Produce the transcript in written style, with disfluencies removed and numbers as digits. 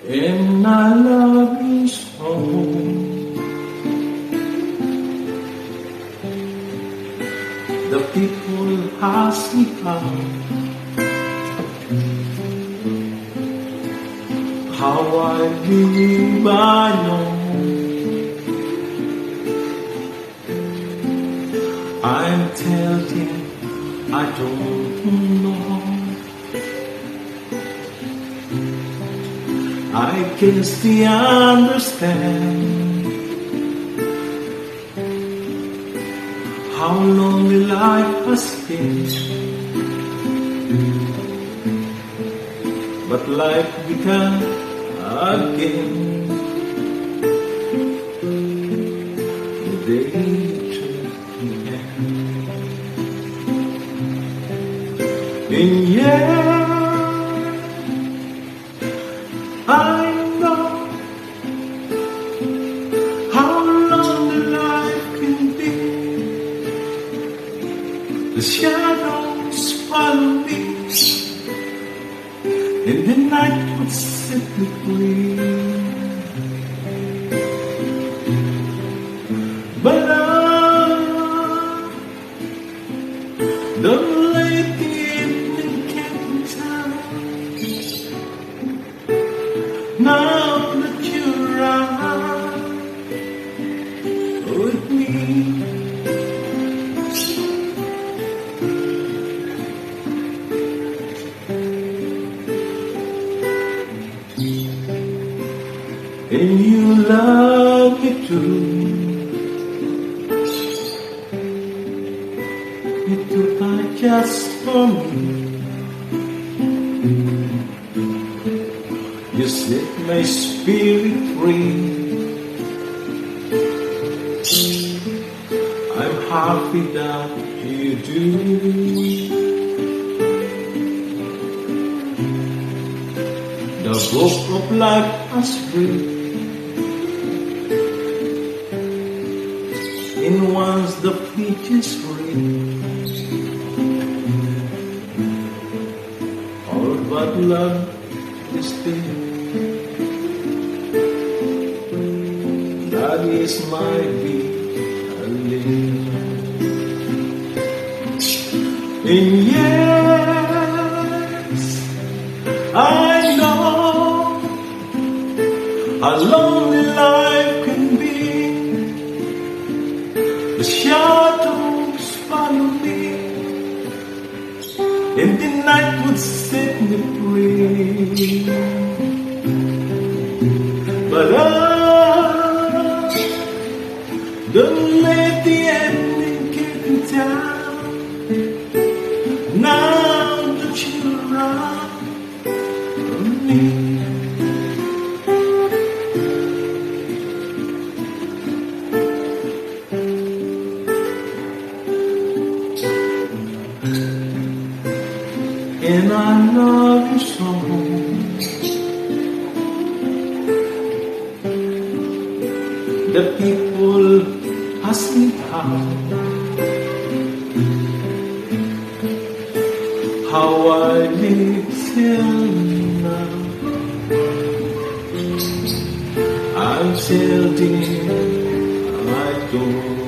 and I love you so. The people ask me how I live, I know. I'm telling, I don't know. I guess they understand how lonely life has been. But life began again the day to began. And yeah, I know how lonely life can be. The shadows follow me, and the night would set me free. But don't let the evening get time. Now that you're out with me, and you love me too. It took not just for me. You set my spirit free. I'm happy that you do. The book of life has read, and once the pages read, all but love is there. That is my belief. And yes, I know how lonely life can be. The shadows follow me, and the night would set me free. But don't let the ending get me down. Now that you're around me, and I love you so. The people ask me how I live till now. I'm telling, I don't